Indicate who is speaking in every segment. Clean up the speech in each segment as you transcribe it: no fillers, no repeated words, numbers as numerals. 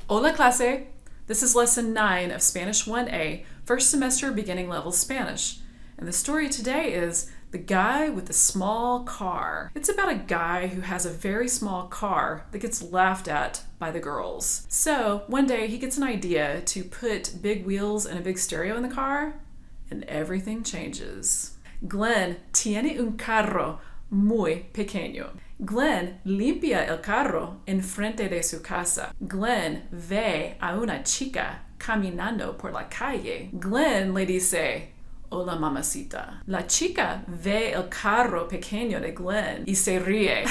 Speaker 1: Hola clase! This is lesson 9 of Spanish 1A, first semester beginning level Spanish. And the story today is The Guy with the Small Car. It's about a guy who has a very small car that gets laughed at by the girls. So one day he gets an idea to put big wheels and a big stereo in the car, and everything changes. Glenn tiene un carro muy pequeño. Glenn limpia el carro enfrente de su casa. Glenn ve a una chica caminando por la calle. Glenn le dice, hola mamacita. La chica ve el carro pequeño de Glenn y se ríe.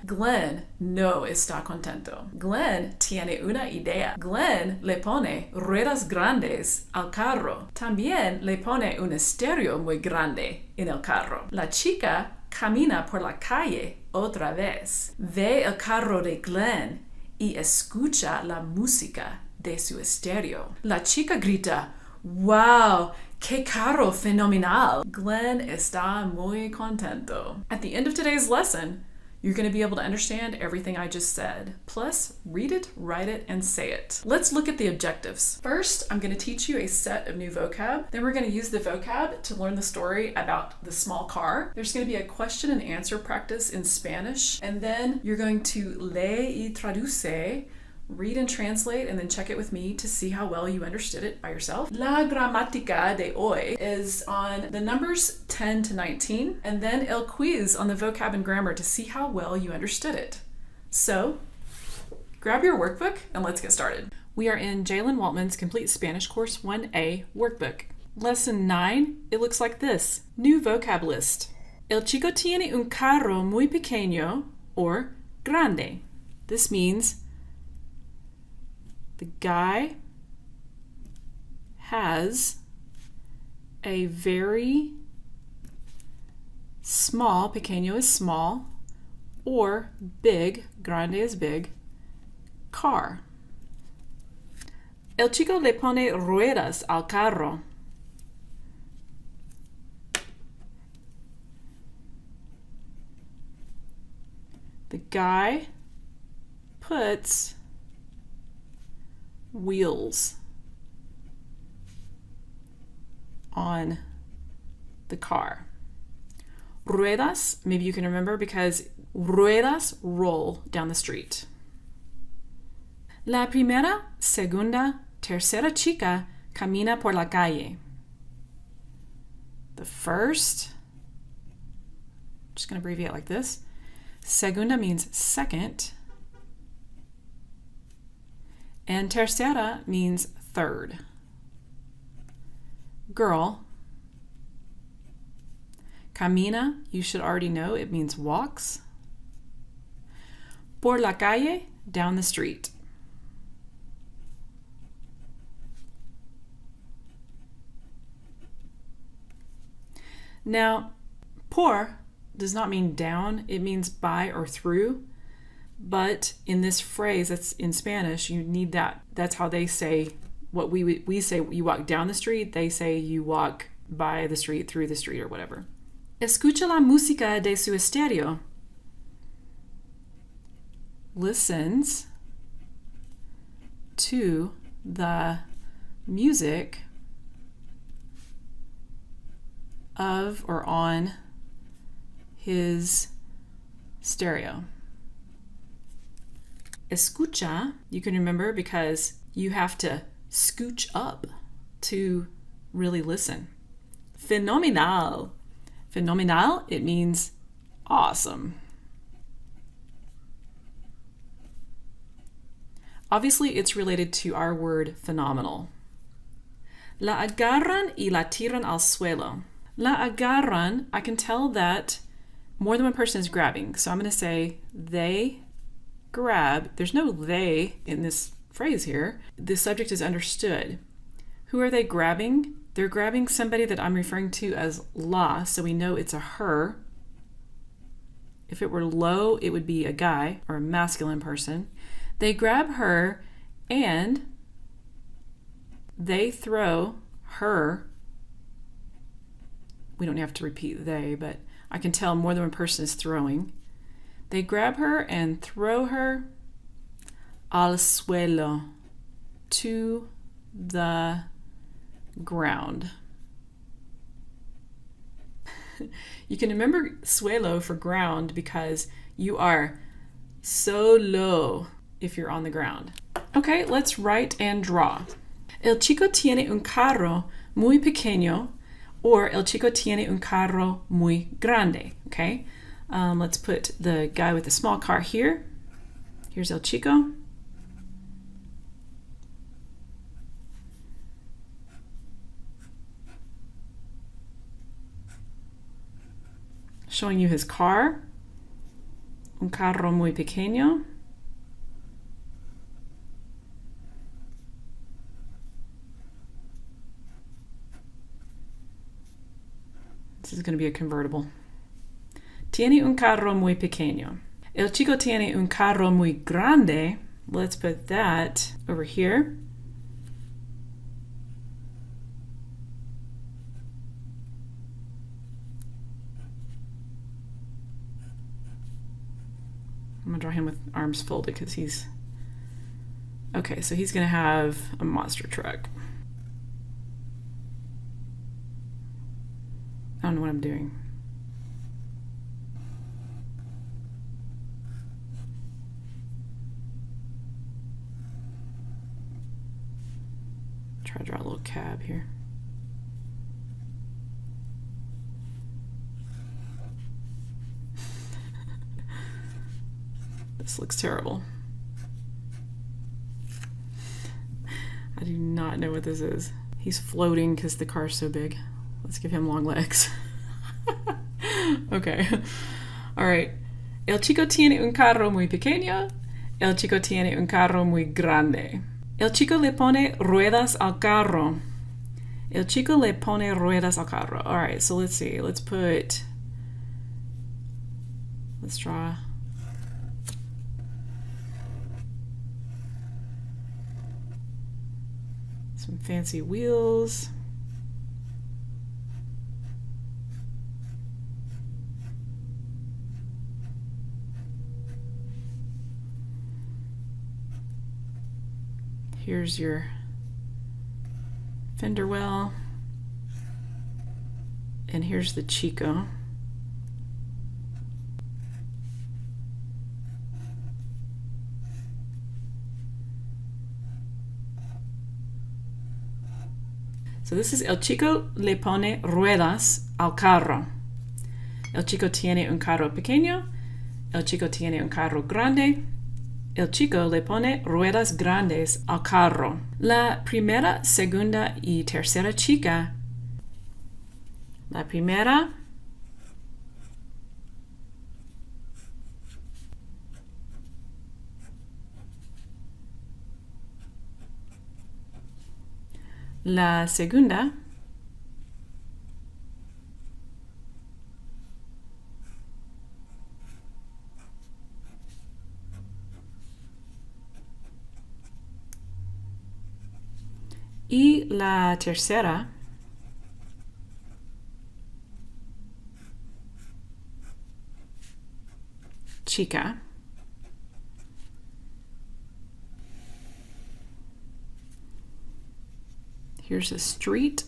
Speaker 1: Glenn no está contento. Glenn tiene una idea. Glenn le pone ruedas grandes al carro. También le pone un estéreo muy grande en el carro. La chica camina por la calle otra vez. Ve el carro de Glenn y escucha la música de su estéreo. La chica grita, ¡Wow! ¡Qué carro fenomenal! Glenn está muy contento. At the end of today's lesson, you're going to be able to understand everything I just said. Plus, read it, write it, and say it. Let's look at the objectives. First, I'm going to teach you a set of new vocab. Then we're going to use the vocab to learn the story about the small car. There's going to be a question and answer practice in Spanish. And then you're going to lee y traduce, read and translate, and then check it with me to see how well you understood it by yourself. La gramática de hoy is on the numbers 10 to 19, and then el quiz on the vocab and grammar to see how well you understood it. So, grab your workbook and let's get started. We are in Jalen Waltman's Complete Spanish Course 1A workbook. Lesson 9, it looks like this. New vocab list. El chico tiene un carro muy pequeño, or grande. This means the guy has a very small, pequeño is small, or big, grande is big, car. El chico le pone ruedas al carro. The guy puts wheels on the car. Ruedas, maybe you can remember because ruedas roll down the street. La primera, segunda, tercera chica camina por la calle. The first, I'm just going to abbreviate like this. Segunda means second. And tercera means third. Girl. Camina, you should already know, it means walks. Por la calle, down the street. Now, por does not mean down, it means by or through. But in this phrase that's in Spanish, you need that. That's how they say what we say you walk down the street. They say you walk by the street, through the street, or whatever. Escucha la música de su estéreo. Listens to the music of or on his stereo. Escucha, you can remember because you have to scooch up to really listen. Fenomenal. Fenomenal, it means awesome. Obviously, it's related to our word phenomenal. La agarran y la tiran al suelo. La agarran, I can tell that more than one person is grabbing. So I'm going to say they grab. There's no they in this phrase here. The subject is understood. Who are they grabbing? They're grabbing somebody that I'm referring to as la, so we know it's a her. If it were lo, it would be a guy or a masculine person. They grab her and they throw her. We don't have to repeat they, but I can tell more than one person is throwing. They grab her and throw her Al suelo. To the ground. You can remember suelo for ground because you are so low if you're on the ground. Okay, let's write and draw. El chico tiene un carro muy pequeño, or el chico tiene un carro muy grande. Okay, let's put the guy with the small car here. Here's el chico. Showing you his car. Un carro muy pequeño. This is going to be a convertible. Tiene un carro muy pequeño. El chico tiene un carro muy grande. Let's put that over here. I'm going to draw him with arms folded because he's... Okay, so he's going to have a monster truck. I don't know what I'm doing. Try to draw a little cab here. This looks terrible. I do not know what this is. He's floating because the car's so big. Let's give him long legs. Okay. All right. El chico tiene un carro muy pequeño. El chico tiene un carro muy grande. El chico le pone ruedas al carro. El chico le pone ruedas al carro. All right, so let's see. Let's draw. Some fancy wheels. Here's your fender well. And here's the chico. So this is el chico le pone ruedas al carro. El chico tiene un carro pequeño. El chico tiene un carro grande. El chico le pone ruedas grandes al carro. La primera, segunda y tercera chica. La primera. La segunda. Y la tercera. Chica. Here's a street.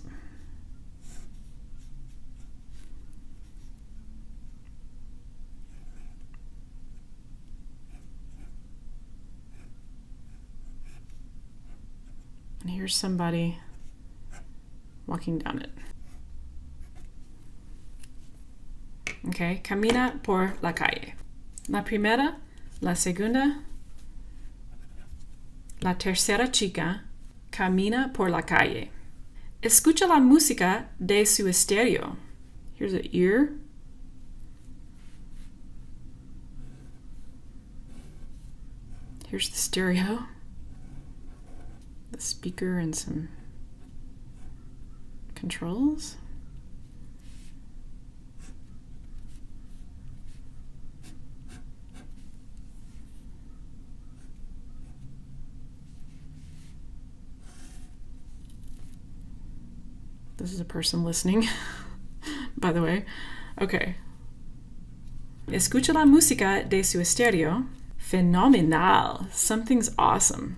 Speaker 1: And here's somebody walking down it. Okay, camina por la calle. La primera, la segunda, la tercera chica camina por la calle. Escucha la música de su estéreo. Here's an ear. Here's the stereo. The speaker and some controls. This is a person listening, by the way. Okay. Escucha la música de su estéreo. Fenomenal. Something's awesome.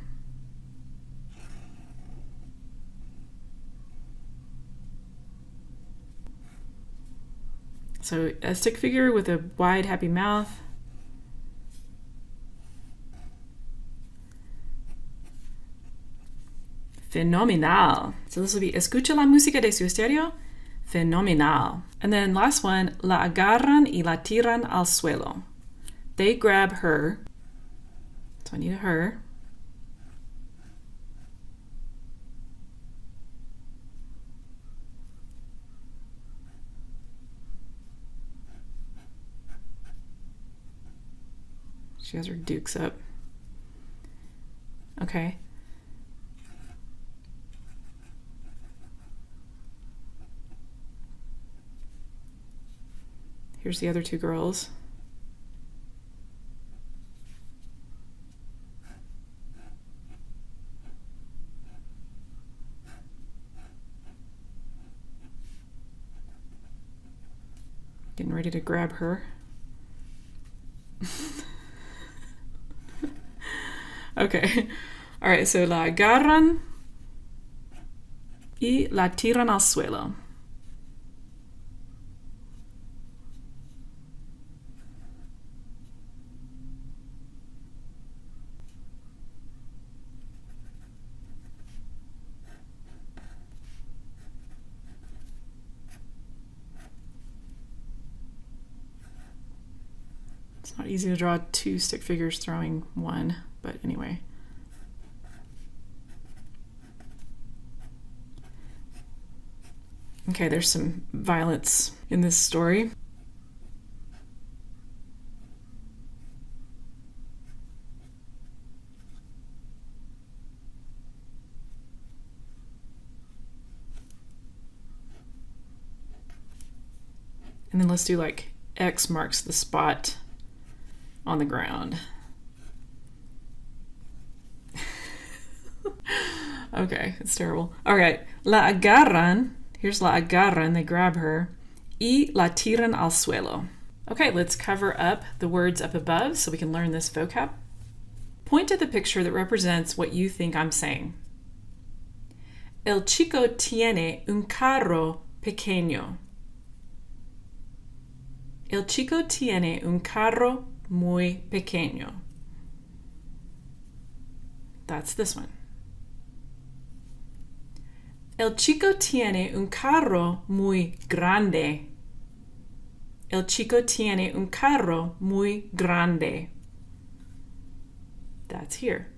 Speaker 1: So a stick figure with a wide, happy mouth. Fenomenal. So this will be escucha la música de su estéreo. Fenomenal. And then last one, la agarran y la tiran al suelo. They grab her. So I need a her. She has her dukes up. Okay. Here's the other two girls. Getting ready to grab her. Okay. All right, so la agarran y la tiran al suelo. It's not easy to draw two stick figures throwing one, but anyway. Okay, there's some violence in this story. And then let's do like X marks the spot on the ground. Okay, it's terrible. All right, la agarran. Here's la agarran, they grab her. Y la tiran al suelo. Okay, let's cover up the words up above so we can learn this vocab. Point to the picture that represents what you think I'm saying. El chico tiene un carro pequeño. El chico tiene un carro muy pequeño. That's this one. El chico tiene un carro muy grande. El chico tiene un carro muy grande. That's here.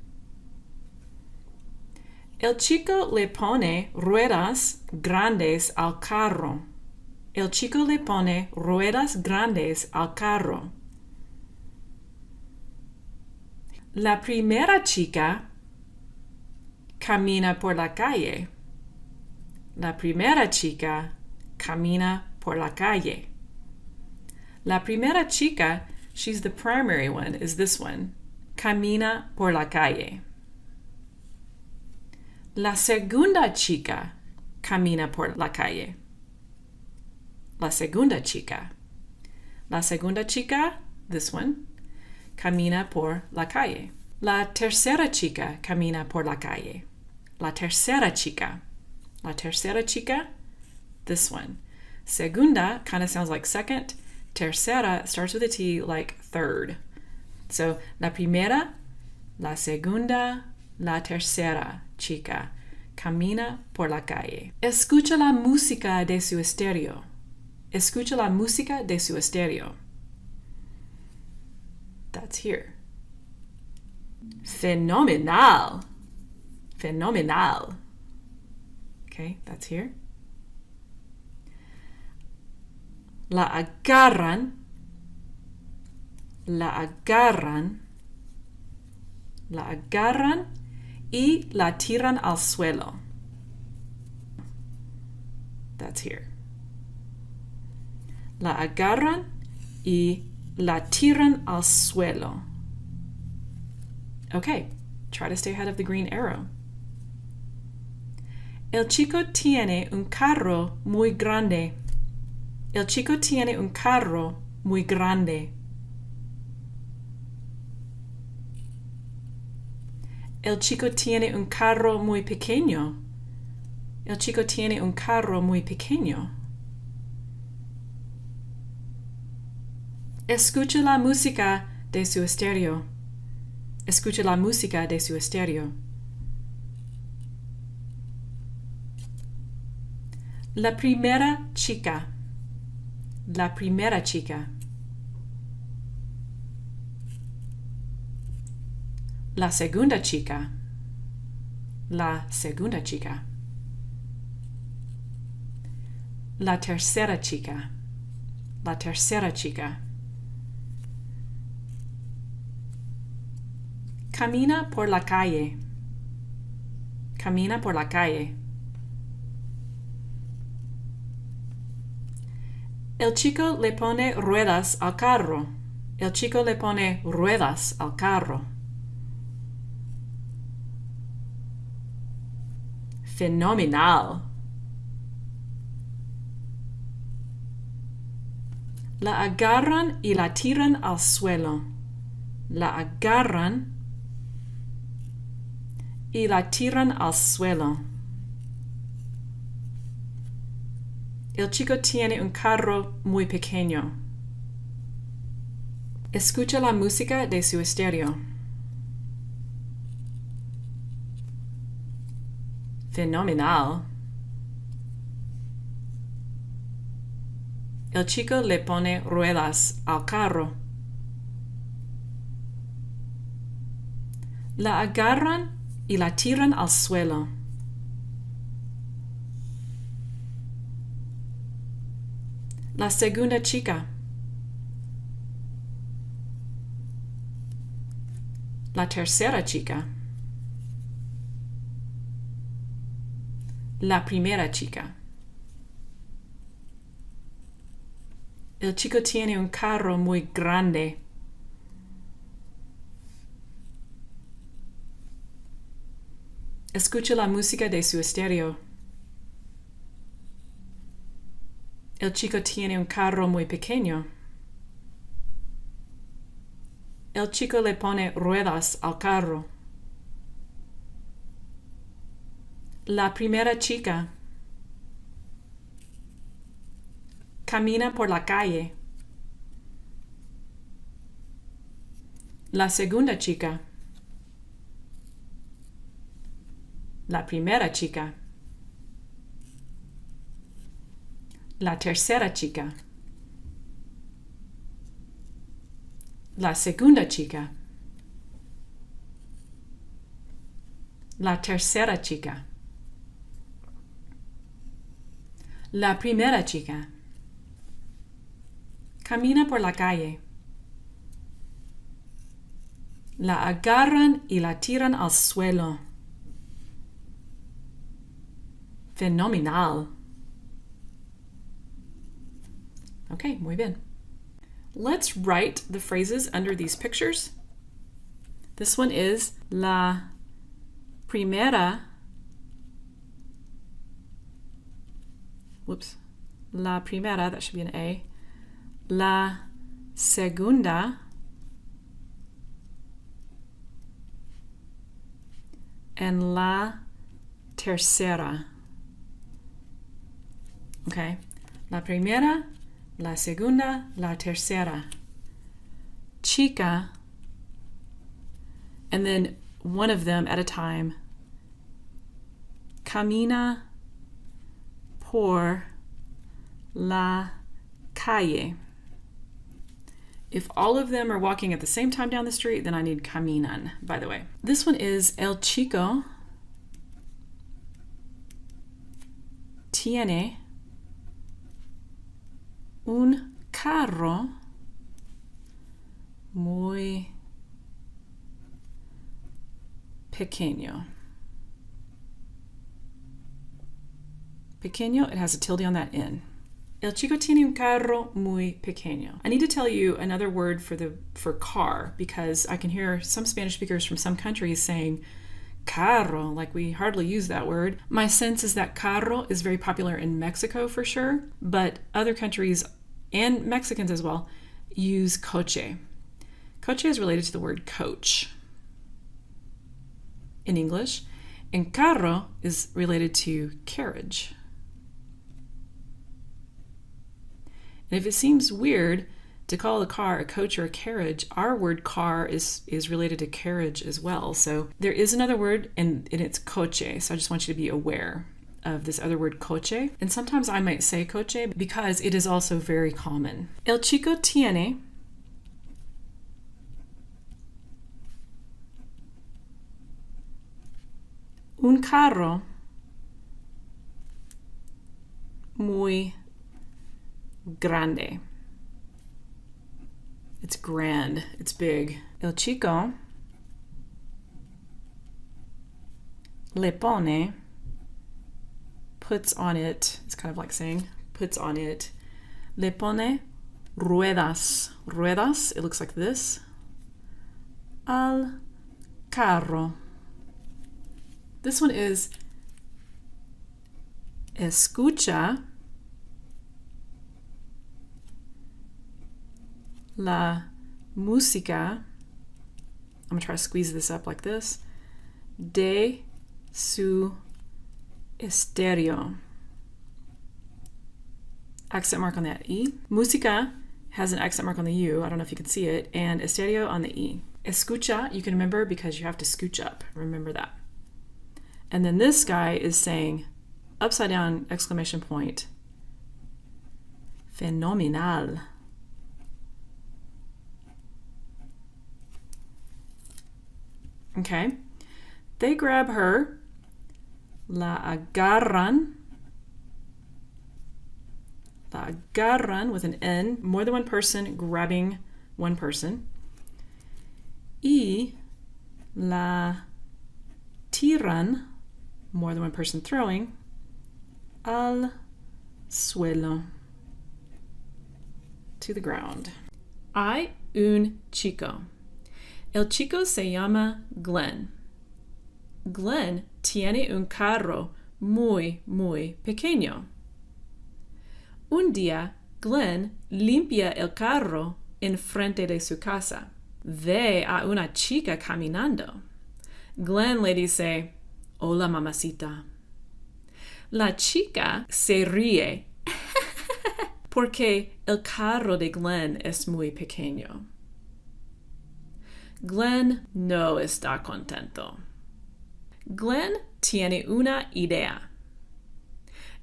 Speaker 1: El chico le pone ruedas grandes al carro. El chico le pone ruedas grandes al carro. La primera chica camina por la calle. La primera chica camina por la calle. La primera chica, she's the primary one, is this one. Camina por la calle. La segunda chica camina por la calle. La segunda chica. La segunda chica, this one, camina por la calle. La tercera chica camina por la calle. La tercera chica. La tercera chica, this one. Segunda kind of sounds like second. Tercera starts with a T like third. So, la primera, la segunda, la tercera chica camina por la calle. Escucha la música de su estéreo. Escucha la música de su estéreo. That's here. Fenomenal. Fenomenal. Okay, that's here. La agarran. La agarran. La agarran y la tiran al suelo. That's here. La agarran y la tiran al suelo. Okay, try to stay ahead of the green arrow. El chico tiene un carro muy grande. El chico tiene un carro muy grande. El chico tiene un carro muy pequeño. El chico tiene un carro muy pequeño. Escucha la música de su estéreo. Escucha la música de su estéreo. La primera chica. La primera chica. La segunda chica. La segunda chica. La tercera chica. La tercera chica. Camina por la calle. Camina por la calle. El chico le pone ruedas al carro. El chico le pone ruedas al carro. Fenomenal. La agarran y la tiran al suelo. La agarran y la tiran al suelo. El chico tiene un carro muy pequeño. Escucha la música de su estéreo. Fenomenal. El chico le pone ruedas al carro. La agarran y la tiran al suelo. La segunda chica. La tercera chica. La primera chica. El chico tiene un carro muy grande. Escucha la música de su estéreo. El chico tiene un carro muy pequeño. El chico le pone ruedas al carro. La primera chica. Camina por la calle. La segunda chica. La primera chica. La tercera chica. La segunda chica. La tercera chica. La primera chica. Camina por la calle. La agarran y la tiran al suelo. Fenomenal. Okay, muy bien. Let's write the phrases under these pictures. This one is la primera. Whoops. La primera, that should be an A. La segunda. And la tercera. Okay. La primera, la segunda, la tercera. Chica. And then one of them at a time. Camina por la calle. If all of them are walking at the same time down the street, then I need caminan, by the way. This one is el chico tiene un carro muy pequeño. Pequeño, it has a tilde on that N. El chico tiene un carro muy pequeño. I need to tell you another word for car, because I can hear some Spanish speakers from some countries saying carro, like we hardly use that word. My sense is that carro is very popular in Mexico for sure, but other countries, and Mexicans as well, use coche. Coche is related to the word coach. in English, and carro is related to carriage. And if it seems weird to call a car a coach or a carriage, our word car is related to carriage as well. So there is another word, and it's coche. So I just want you to be aware of this other word coche. And sometimes I might say coche because it is also very common. El chico tiene un carro muy grande. It's grand, it's big. El chico le pone, puts on it, it's kind of like saying, puts on it, le pone ruedas. Ruedas, it looks like this. Al carro. This one is escucha la música, I'm going to try to squeeze this up like this, de su estéreo. Accent mark on that E. Música has an accent mark on the U, I don't know if you can see it, and estéreo on the E. Escucha, you can remember because you have to scooch up. Remember that. And then this guy is saying, upside down exclamation point, fenomenal. Okay, they grab her, la agarran with an N, more than one person grabbing one person, y la tiran, more than one person throwing, al suelo, to the ground. Hay un chico. El chico se llama Glenn. Glenn tiene un carro muy, muy pequeño. Un día, Glenn limpia el carro en frente de su casa. Ve a una chica caminando. Glenn le dice, hola mamacita. La chica se ríe porque el carro de Glenn es muy pequeño. Glenn no está contento. Glenn tiene una idea.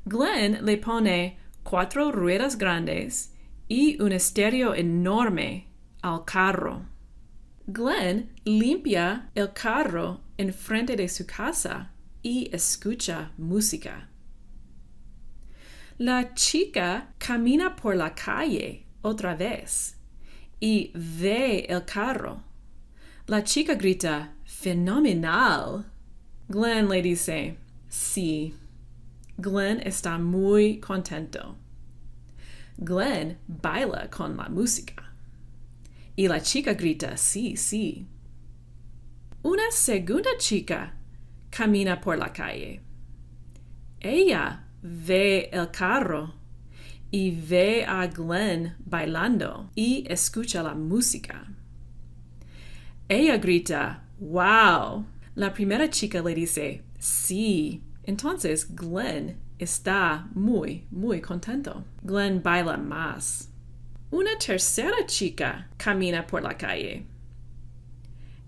Speaker 1: Glenn le pone 4 ruedas grandes y un estéreo enorme al carro. Glenn limpia el carro en frente de su casa y escucha música. La chica camina por la calle otra vez y ve el carro. La chica grita, fenomenal. Glenn le dice, sí. Glenn está muy contento. Glenn baila con la música. Y la chica grita, sí, sí. Una segunda chica camina por la calle. Ella ve el carro y ve a Glenn bailando y escucha la música. Ella grita, wow. La primera chica le dice, sí. Entonces Glenn está muy, muy contento. Glenn baila más. Una tercera chica camina por la calle.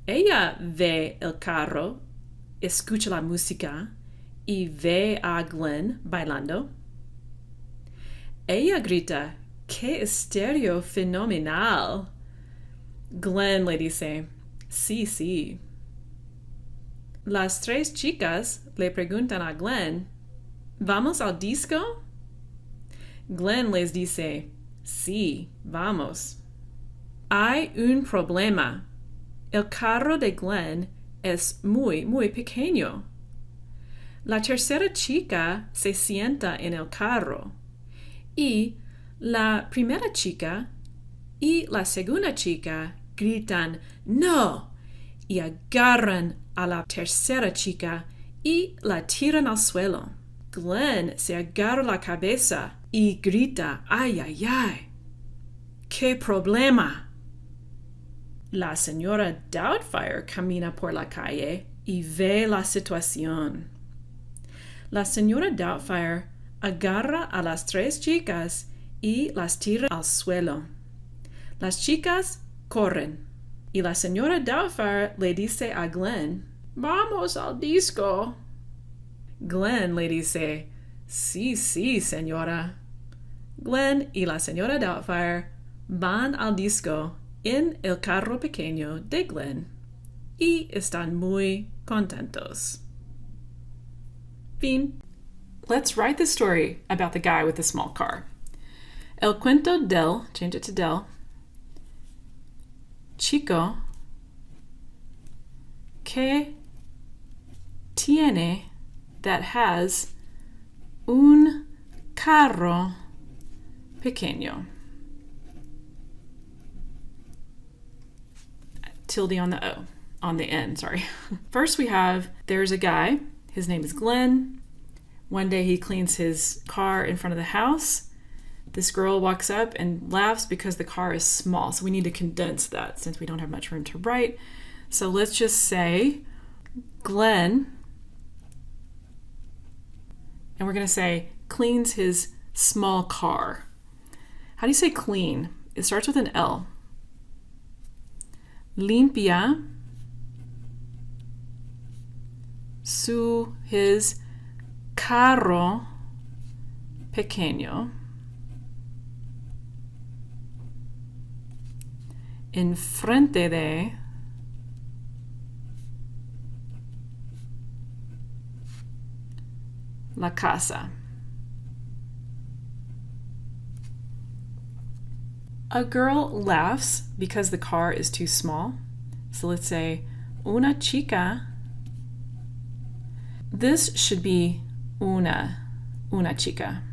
Speaker 1: Ella ve el carro, escucha la música y ve a Glenn bailando. Ella grita, ¡qué estéreo fenomenal! Glenn le dice, sí, sí. Las 3 chicas le preguntan a Glenn, ¿vamos al disco? Glenn les dice, sí, vamos. Hay un problema. El carro de Glenn es muy, muy pequeño. La tercera chica se sienta en el carro y la primera chica y la segunda chica gritan ¡no! Y agarran a la tercera chica y la tiran al suelo. Glenn se agarra la cabeza y grita ¡ay, ay, ay! ¡Qué problema! La señora Doubtfire camina por la calle y ve la situación. La señora Doubtfire agarra a las tres chicas y las tira al suelo. Las chicas corren y la señora Doubtfire le dice a Glenn, "Vamos al disco." Glenn le dice, "Sí, sí, señora." Glenn y la señora Doubtfire van al disco en el carro pequeño de Glenn y están muy contentos. Fin. Let's write the story about the guy with the small car. El cuento del, change it to del, chico que tiene, that has, un carro pequeño. Tilde on the O, on the N, sorry. First we have, there's a guy, his name is Glenn. One day he cleans his car in front of the house. This girl walks up and laughs because the car is small. So we need to condense that since we don't have much room to write. So let's just say Glenn, and we're going to say cleans his small car. How do you say clean? It starts with an L. Limpia his carro pequeño. Enfrente de la casa. A girl laughs because the car is too small. So let's say, una chica. This should be una chica.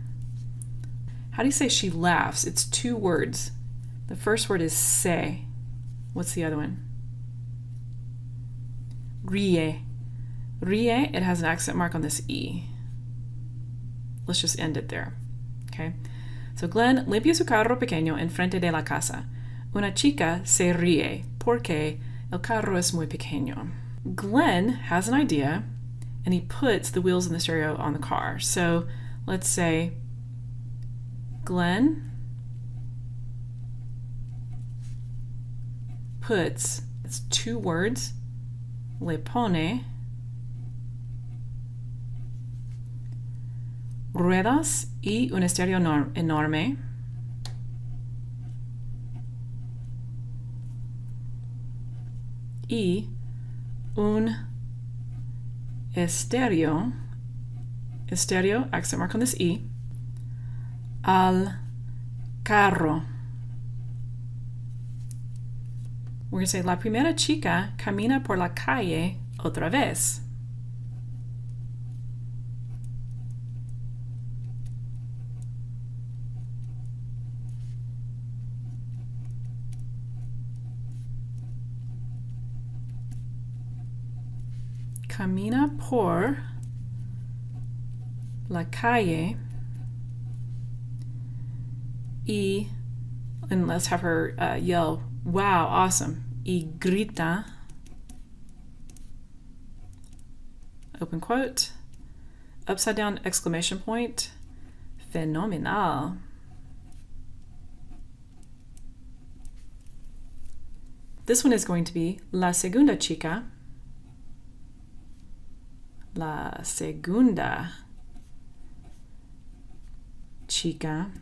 Speaker 1: How do you say she laughs? It's two words. The first word is se. What's the other one? Rie. Rie, it has an accent mark on this E. Let's just end it there. Okay? So Glenn limpia su carro pequeño enfrente de la casa. Una chica se ríe porque el carro es muy pequeño. Glenn has an idea and he puts the wheels and the stereo on the car. So let's say Glenn puts, it's two words, le pone ruedas y un estéreo enorme y un estéreo, accent mark on this E, al carro. We're going to say, la primera chica camina por la calle otra vez. Camina por la calle y, and let's have her yell, wow, awesome. Y grita, open quote, upside down exclamation point, fenomenal. This one is going to be la segunda chica. La segunda chica.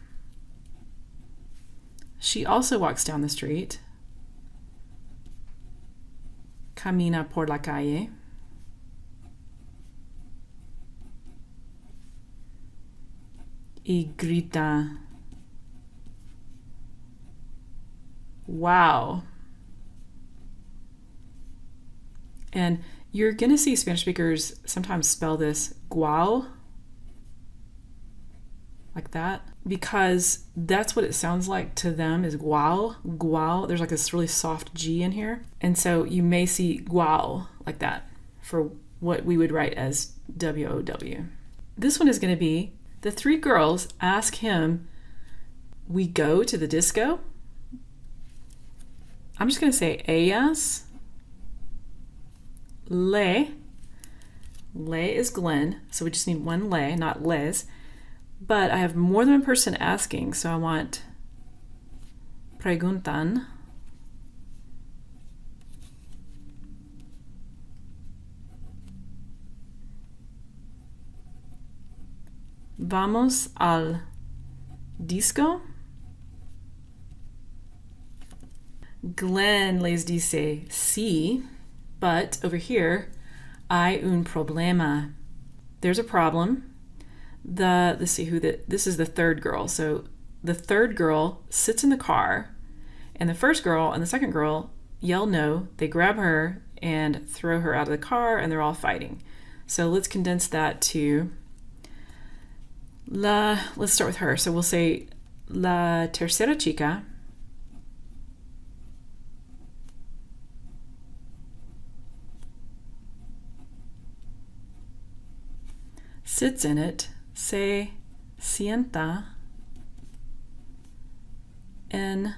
Speaker 1: She also walks down the street. Camina por la calle. Y grita. Wow. And you're going to see Spanish speakers sometimes spell this guau, like that, because that's what it sounds like to them is guau, guau. There's like this really soft G in here. And so you may see guau like that for what we would write as W-O-W. This one is going to be, the three girls ask him, we go to the disco? I'm just going to say ellas le. Le is Glenn, so we just need one le, not les. But I have more than one person asking, so I want preguntan. Vamos al disco. Glenn les dice sí, but over here, hay un problema. There's a problem. Let's see this is the third girl. So the third girl sits in the car, and the first girl and the second girl yell no. They grab her and throw her out of the car, and they're all fighting. So let's condense that to let's start with her. So we'll say la tercera chica sits in it, se sienta en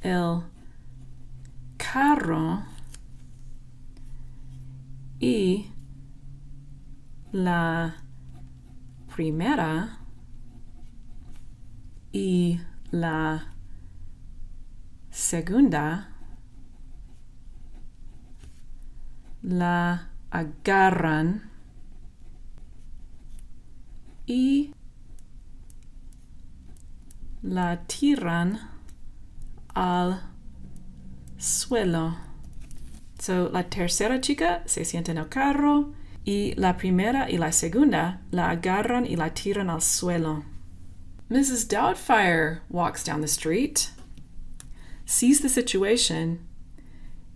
Speaker 1: el carro y la primera y la segunda la agarran y la tiran al suelo. So la tercera chica se sienta en el carro y la primera y la segunda la agarran y la tiran al suelo. Mrs. Doubtfire walks down the street, sees the situation,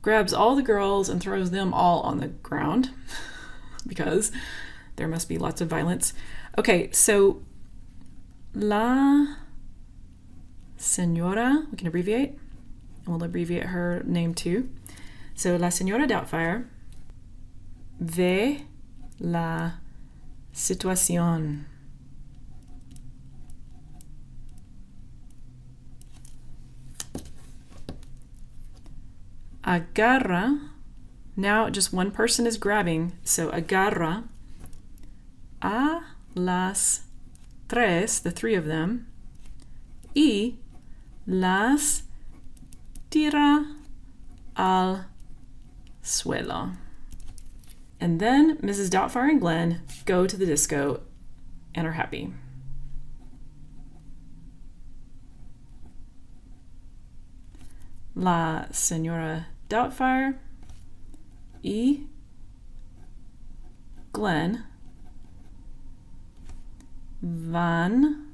Speaker 1: grabs all the girls and throws them all on the ground because there must be lots of violence. Okay, so la señora, we can abbreviate, and we'll abbreviate her name too. So la señora Doubtfire ve la situación. Agarra, now just one person is grabbing, so agarra a las tres, the three of them, y las tira al suelo. And then Mrs. Doubtfire and Glenn go to the disco and are happy. La señora Doubtfire y Glenn van,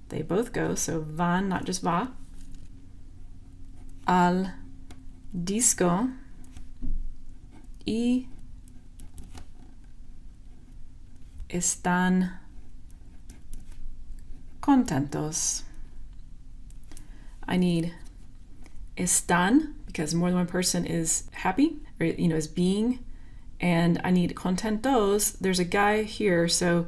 Speaker 1: they both go, so van, not just va, al disco y están contentos. I need están because more than one person is happy, or is being, and I need contentos. There's a guy here, so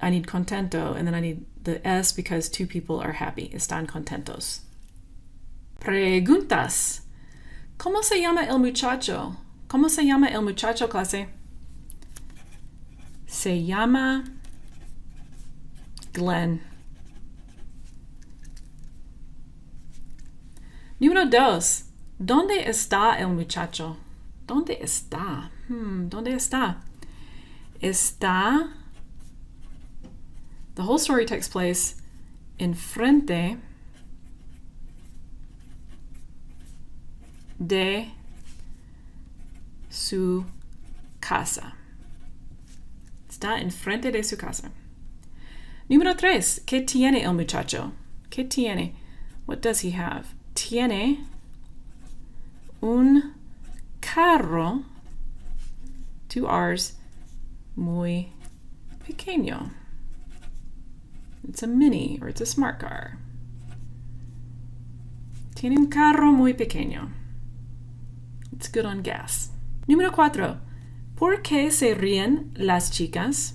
Speaker 1: I need contento, and then I need the S because two people are happy. Están contentos. Preguntas. ¿Cómo se llama el muchacho? ¿Cómo se llama el muchacho, clase? Se llama Glenn. Número 2. ¿Dónde está el muchacho? ¿Dónde está? ¿Dónde está? Está. The whole story takes place enfrente de su casa. Está enfrente de su casa. Número 3. ¿Qué tiene el muchacho? ¿Qué tiene? What does he have? Tiene un carro, 2 R's, muy pequeño. It's a mini, or it's a smart car. Tiene un carro muy pequeño. It's good on gas. Número 4. ¿Por qué se ríen las chicas?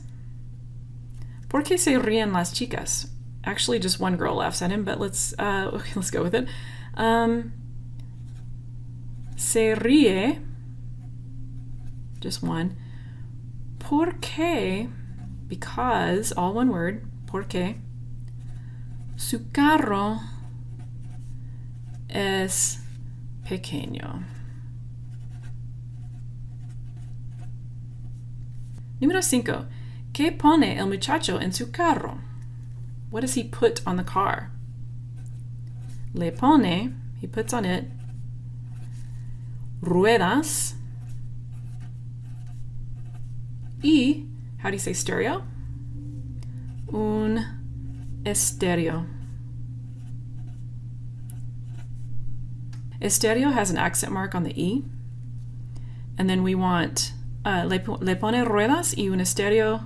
Speaker 1: ¿Por qué se ríen las chicas? Actually, just one girl laughs at him, but let's go with it. Se ríe just one. Porque, because, all one word, porque, su carro es pequeño. Número 5. ¿Qué pone el muchacho en su carro? What does he put on the car? Le pone, he puts on it, ruedas. Y, how do you say stereo? Un estéreo. Estéreo has an accent mark on the E. And then we want, le pone ruedas y un estéreo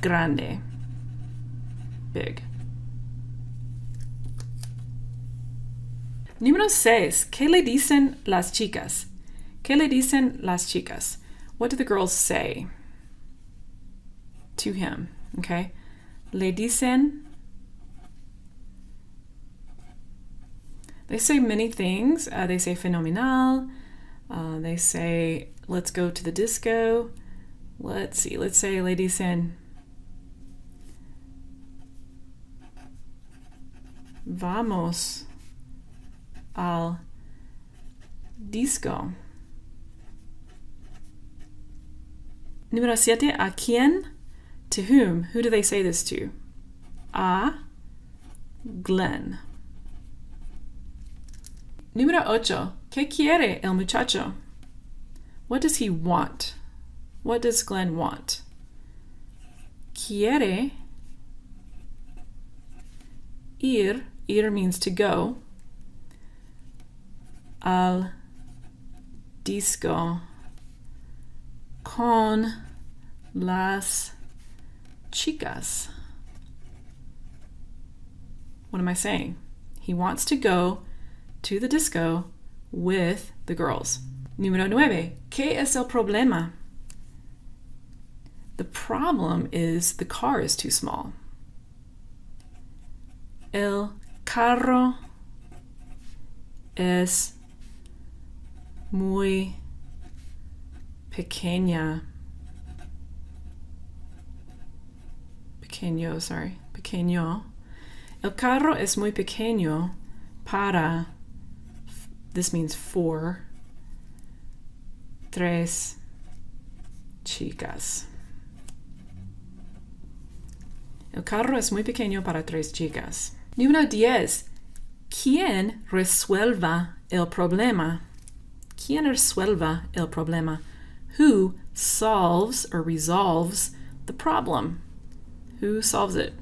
Speaker 1: grande. Big. Número 6. ¿Qué le dicen las chicas? ¿Qué le dicen las chicas? What do the girls say to him? Okay. Le dicen. They say many things. They say fenomenal. They say, let's go to the disco. Let's see. Let's say le dicen, vamos al disco. Número 7. ¿A quién? To whom? Who do they say this to? A Glenn. Número 8. ¿Qué quiere el muchacho? What does he want? What does Glenn want? Quiere ir. Ir means to go. Al disco con las chicas. What am I saying? He wants to go to the disco with the girls. Número 9. ¿Qué es el problema? The problem is the car is too small. El carro es muy pequeño. Pequeño. El carro es muy pequeño para, this means for, tres chicas. El carro es muy pequeño para tres chicas. Número 10. ¿Quién resuelva el problema? ¿Quién resuelva el problema? Who solves or resolves the problem? Who solves it?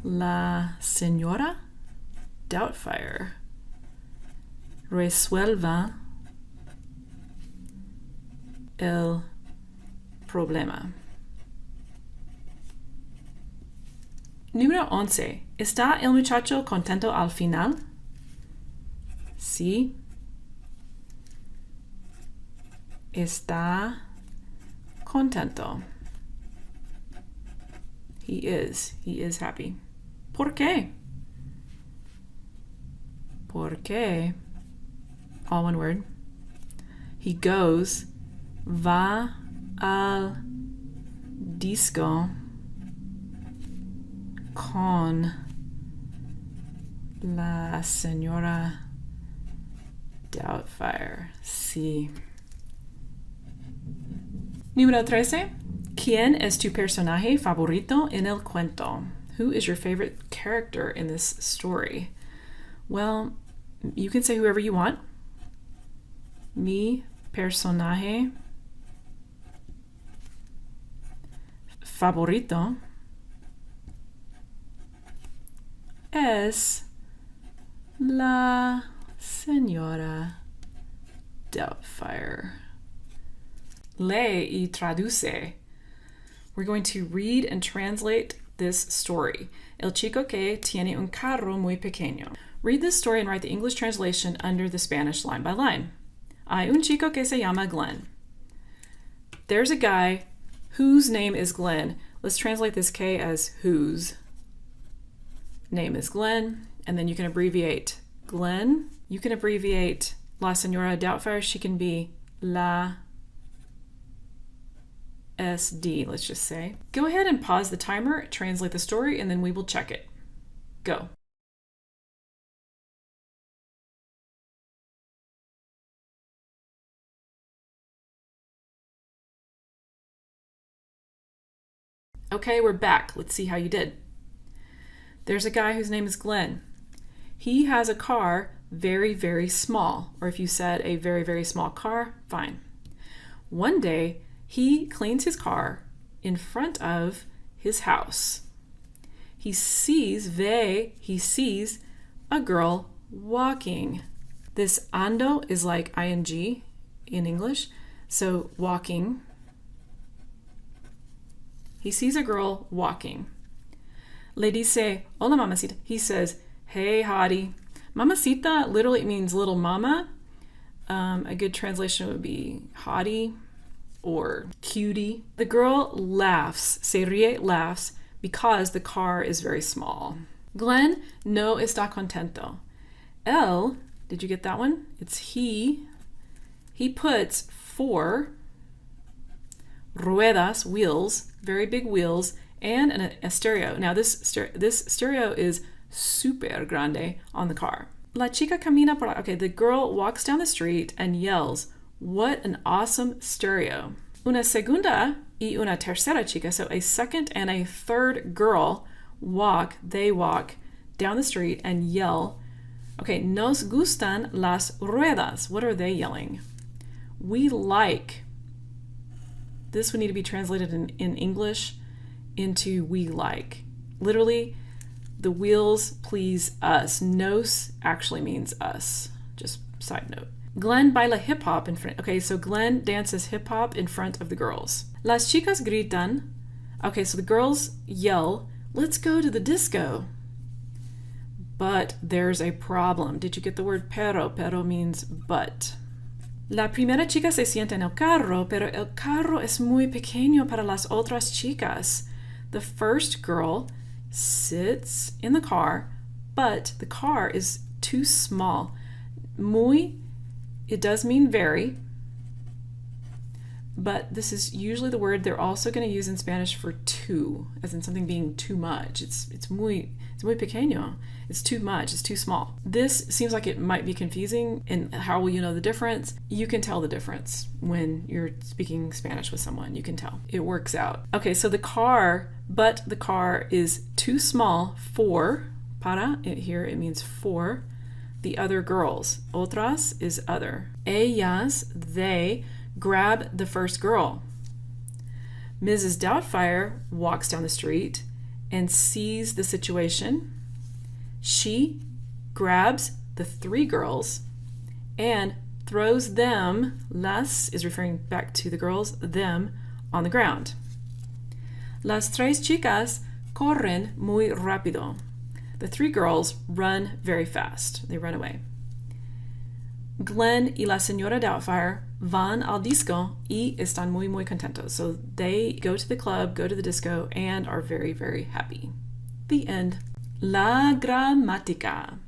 Speaker 1: La señora Doubtfire. Resuelva el problema. Número 11. ¿Está el muchacho contento al final? Sí. Está contento. He is. He is happy. ¿Por qué? Porque, all one word, he goes, va al disco con la señora Doubtfire. Sí. Número 13. ¿Quién es tu personaje favorito en el cuento? Who is your favorite character in this story? Well, you can say whoever you want. Mi personaje favorito es la señora Doubtfire. Lee y traduce. We're going to read and translate this story. El chico que tiene un carro muy pequeño. Read this story and write the English translation under the Spanish line by line. Hay un chico que se llama Glenn. There's a guy whose name is Glenn. Let's translate this K as whose name is Glenn. And then you can abbreviate Glenn. You can abbreviate La Señora Doubtfire. She can be La SD, let's just say. Go ahead and pause the timer, translate the story, and then we will check it. Go. Okay, we're back. Let's see how you did. There's a guy whose name is Glenn. He has a car very, very small. Or if you said a very, very small car, fine. One day, he cleans his car in front of his house. He sees a girl walking. This ando is like ing in English. So walking. He sees a girl walking. Le dice, hola mamacita. He says, hey hottie. Mamacita literally means little mama. A good translation would be hottie or cutie. The girl laughs, se ríe, laughs, because the car is very small. Glenn no está contento. Él, did you get that one? It's he. He puts 4 ruedas, wheels, very big wheels, and a stereo. Now this stereo is super grande on the car. La chica camina por... Okay, the girl walks down the street and yells, what an awesome stereo. Una segunda y una tercera chica, so a second and a third girl walk down the street and yell, okay, nos gustan las ruedas. What are they yelling? We like. This would need to be translated in English into we like. Literally, the wheels please us. Nos actually means us. Just side note. Glenn baila hip hop in front. Okay, so Glenn dances hip hop in front of the girls. Las chicas gritan. Okay, so the girls yell, let's go to the disco. But there's a problem. Did you get the word pero? Pero means but. La primera chica se sienta en el carro, pero el carro es muy pequeño para las otras chicas. The first girl sits in the car, but the car is too small. Muy, it does mean very, but this is usually the word they're also going to use in Spanish for too, as in something being too much. It's muy pequeño. It's too much. It's too small. This seems like it might be confusing. And how will you know the difference? You can tell the difference when you're speaking Spanish with someone. You can tell. It works out. Okay, so the car is too small for, para, here it means for, the other girls. Otras is other. Ellas, they, grab the first girl. Mrs. Doubtfire walks down the street and sees the situation. She grabs the 3 girls and throws them, las is referring back to the girls, them, on the ground. Las 3 chicas corren muy rápido. The 3 girls run very fast. They run away. Glenn y la señora Doubtfire van al disco y están muy, muy contentos. So they go to the club, go to the disco, and are very, very happy. The end. La gramática.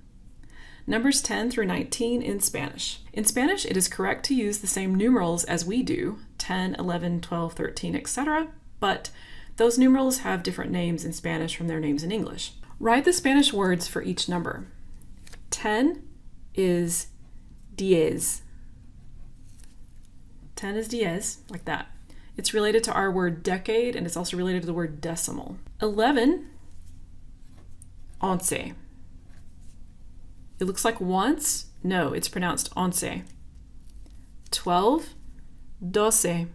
Speaker 1: Numbers 10 through 19 in Spanish. In Spanish, it is correct to use the same numerals as we do, 10, 11, 12, 13, etc., but those numerals have different names in Spanish from their names in English. Write the Spanish words for each number. 10 is diez. 10 is diez, like that. It's related to our word decade, and it's also related to the word decimal. 11, once. It looks like once. No, it's pronounced once. 12, doce. I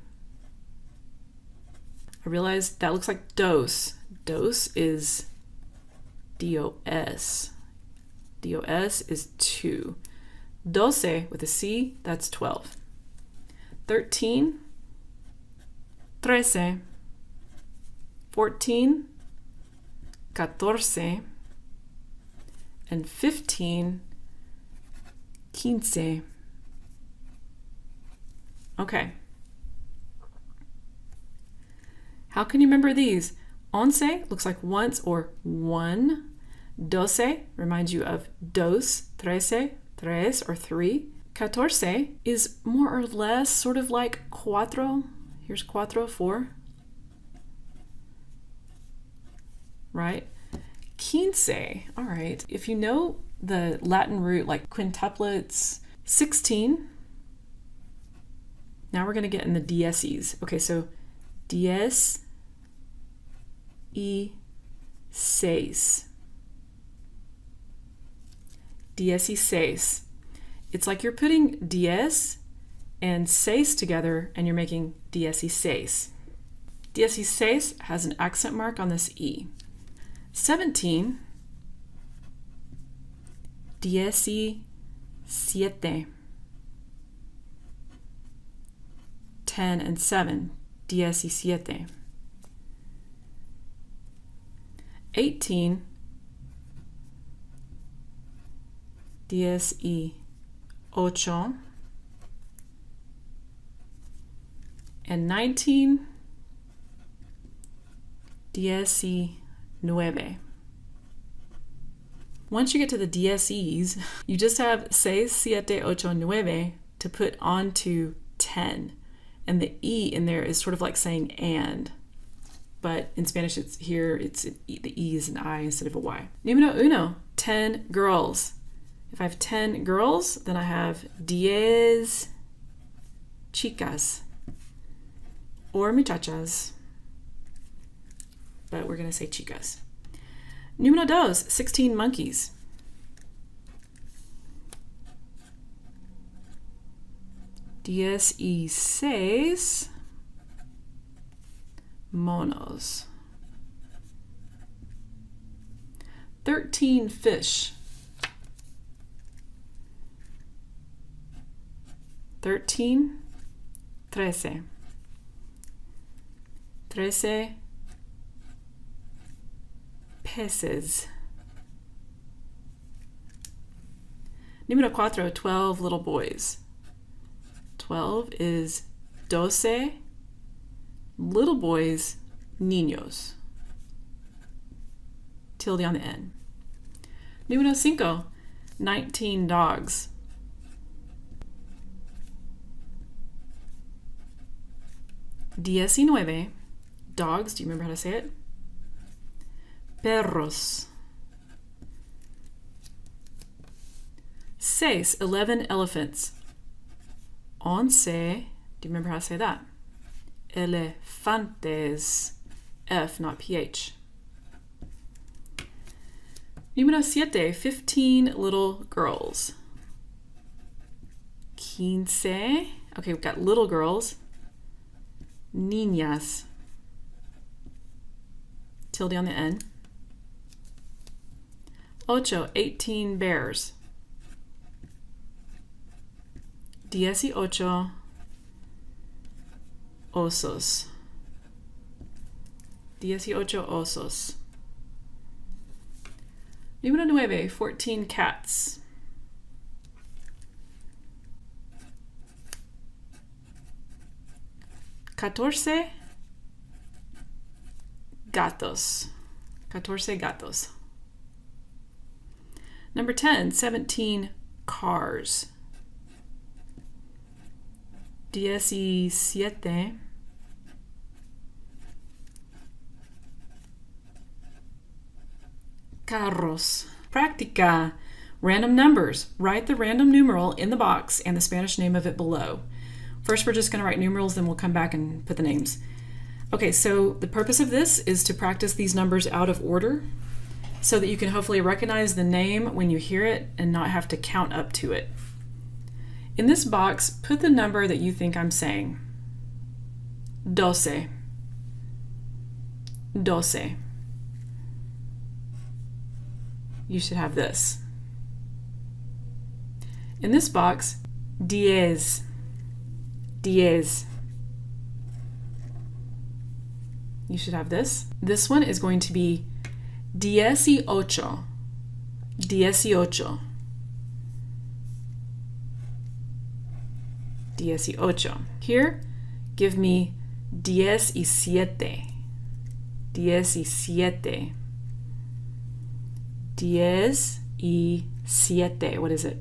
Speaker 1: realize that looks like dos. Dos is dos. Dos is 2. Doce with a C, that's 12. 13, trece. 14, catorce. And 15, quince. Okay. How can you remember these? Once looks like once or one. Doce reminds you of dos, trece, tres or 3. Catorce is more or less sort of like cuatro. Here's cuatro, 4. right? Quince. All right. If you know the Latin root like quintuplets, 16. Now we're going to get in the DSEs. Okay, so 10 y 6. 16. It's like you're putting 10 and 6 together and you're making 16. 16 has an accent mark on this E. 17. 17. 10 and 7. 17. 18. 18. And 19. 19. Once you get to the DSEs, you just have 6, 7, 8, 9 to put onto 10. And the E in there is sort of like saying and. But in Spanish, it's the E is an I instead of a Y. Numero uno, 10 girls. If I have 10 girls, then I have 10 chicas or muchachas. But we're going to say chicas. Numero dos, 16 monkeys. Dieciséis monos. 13 fish. 13. 13. 13 peces. Número 4, 12 little boys. 12 is 12 little boys, niños. Tilde on the end. Número 5, 19 dogs. 19 dogs. Do you remember how to say it? Perros. 6, 11 elephants. 11. Do you remember how to say that? Elefantes. F, not PH. Número 7, 15 little girls. 15. Okay, we've got little girls. Niñas. Tilde on the end. 8, 18 bears. 18 osos. 18 osos. Número 9, 14 cats. 14 gatos. 14 gatos. Number 10, 17 cars. 17 carros. Práctica. Random numbers. Write the random numeral in the box and the Spanish name of it below. First, we're just going to write numerals, then we'll come back and put the names. Okay, so the purpose of this is to practice these numbers out of order so that you can hopefully recognize the name when you hear it and not have to count up to it. In this box, put the number that you think I'm saying. 12. 12. You should have this. In this box, 10. 10. You should have this. This one is going to be 18. 18. 18. Here, give me 17. 17. 17. What is it?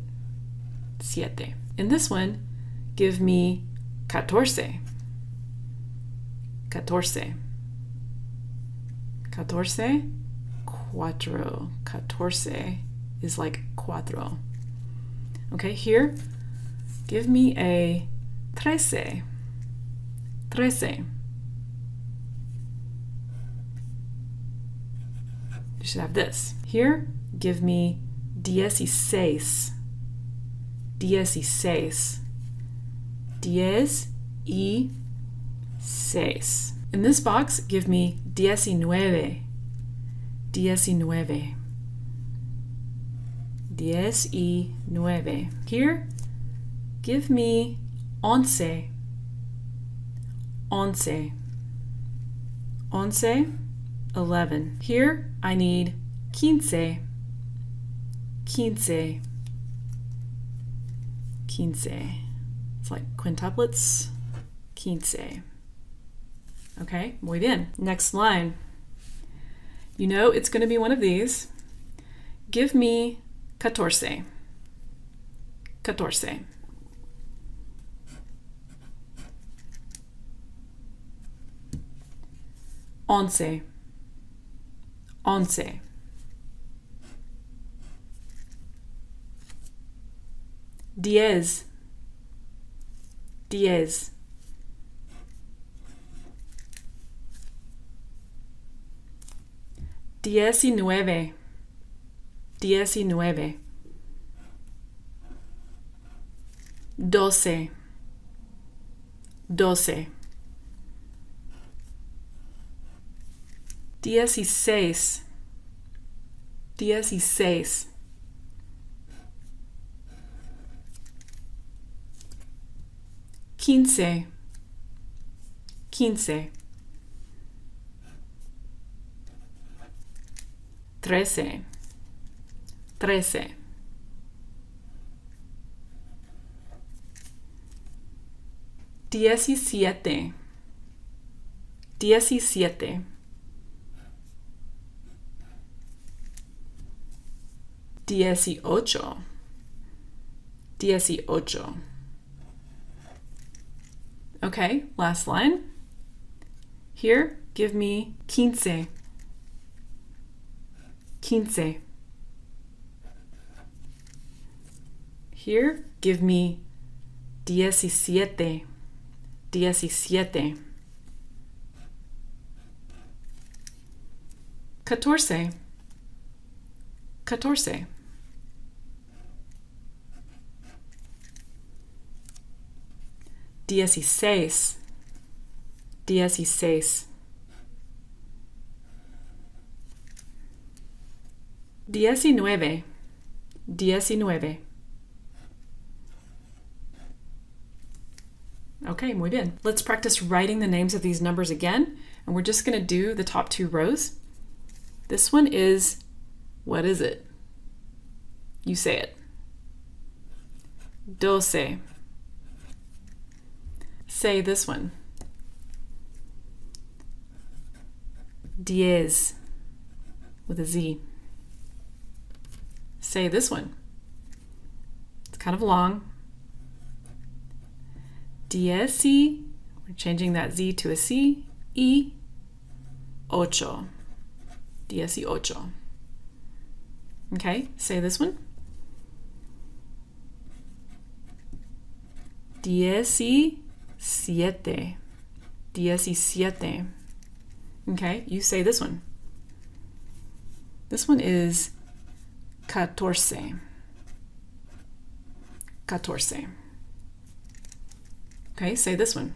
Speaker 1: Siete. In this one, give me 14. 14. 14 cuatro. 14 is like cuatro. Okay, here, give me a trece. Trece. You should have this. Here, give me 16. 16. 16. In this box, give me 19. 19. 19. Here, give me 11. 11. 11. Here, I need 15. 15. 15. It's like quintuplets. 15. Okay, muy bien. Next line. You know it's going to be one of these. Give me 14. 14. Once. Once. Diez. Diez. Diecinueve. 19. 12. 12. 16. 16. 15. 15. 13. 13. 17. 17. 18. 18. Okay, last line. Here, give me 15. 15. Here, give me 17. 17. 14. 14. 16. 16. 19. 19. Okay, muy bien. Let's practice writing the names of these numbers again, and we're just going to do the top two rows. This one is, what is it? You say it. 12. Say this one. 10 with a Z. Say this one. It's kind of long. 10, we're changing that Z to a C, y 8. 18. Okay, say this one. 17. 17. Okay, you say this one. This one is 14. 14. Okay, say this one.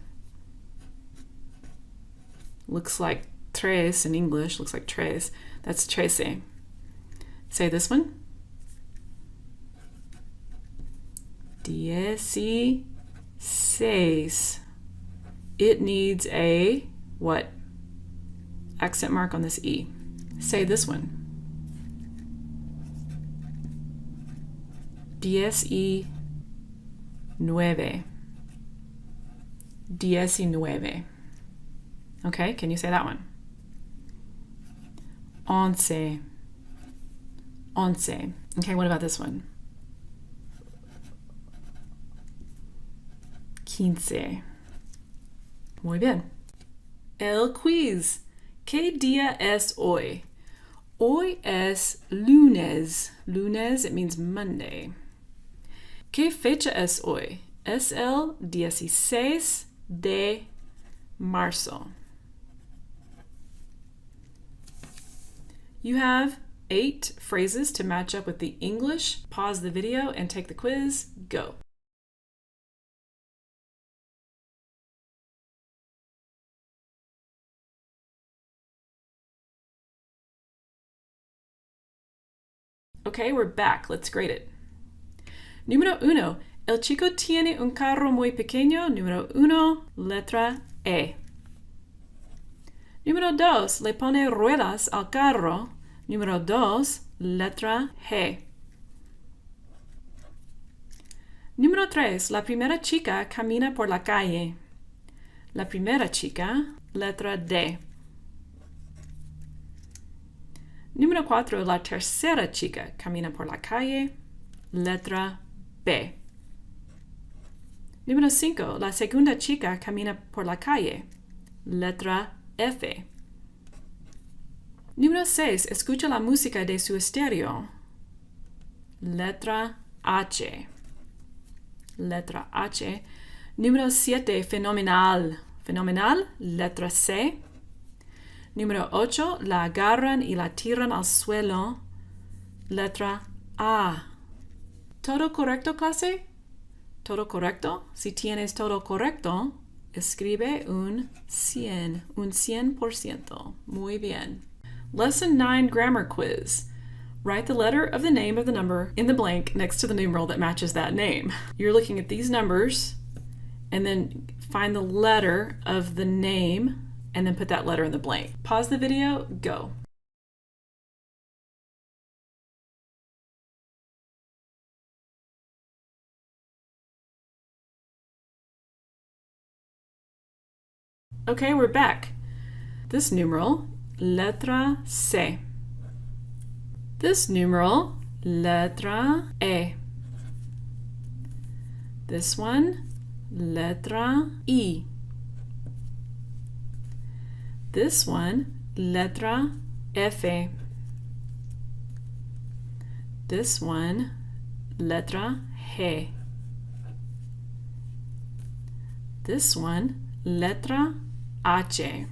Speaker 1: Looks like tres in English, looks like tres. That's trece. Say this one. 16. It needs a what? Accent mark on this E. Say this one. 19. 19. Okay, can you say that one? 11. 11. Okay, what about this one? 15. Muy bien. El quiz. ¿Qué día es hoy? Hoy es lunes. Lunes, it means Monday. ¿Qué fecha es hoy? Es el 16 de marzo. You have 8 phrases to match up with the English. Pause the video and take the quiz. Go. Okay, we're back. Let's grade it. Número 1. El chico tiene un carro muy pequeño. Número 1, letra E. Número 2. Le pone ruedas al carro. Número 2, letra G. Número 3. La primera chica camina por la calle. La primera chica, letra D. Número 4. La tercera chica camina por la calle. Letra B. Número 5. La segunda chica camina por la calle. Letra F. Número 6. Escucha la música de su estéreo. Letra H. Letra H. Número 7. Fenomenal. Fenomenal. Letra C. Número 8, la agarran y la tiran al suelo. Letra A. ¿Todo correcto, clase? ¿Todo correcto? Si tienes todo correcto, escribe un 100, un 100%. Muy bien. Lesson 9 Grammar Quiz. Write the letter of the name of the number in the blank next to the numeral that matches that name. You're looking at these numbers, and then find the letter of the name and then put that letter in the blank. Pause the video, go. Okay, we're back. This numeral, letra C. This numeral, letra E. This one, letra I. This one, letra F. This one, letra G. This one, letra H.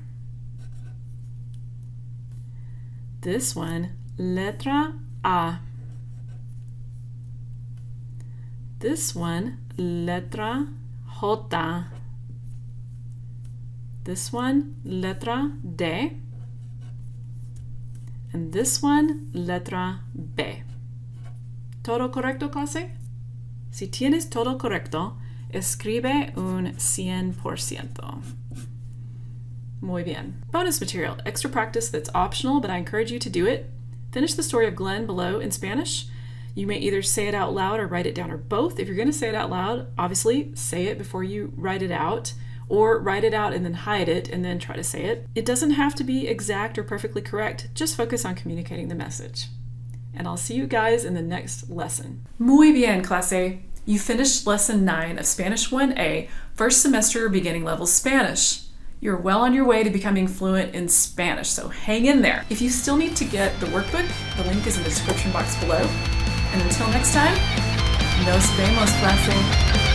Speaker 1: This one, letra A. This one, letra J. This one, letra D. And this one, letra B. ¿Todo correcto, clase? Si tienes todo correcto, escribe un 100%. Muy bien. Bonus material, extra practice that's optional, but I encourage you to do it. Finish the story of Glenn below in Spanish. You may either say it out loud or write it down, or both. If you're going to say it out loud, obviously say it before you write it out, or write it out and then hide it and then try to say it. It doesn't have to be exact or perfectly correct. Just focus on communicating the message. And I'll see you guys in the next lesson. Muy bien, clase. You finished Lesson 9 of Spanish 1A, first semester beginning level Spanish. You're well on your way to becoming fluent in Spanish, so hang in there. If you still need to get the workbook, the link is in the description box below. And until next time, nos vemos, clase.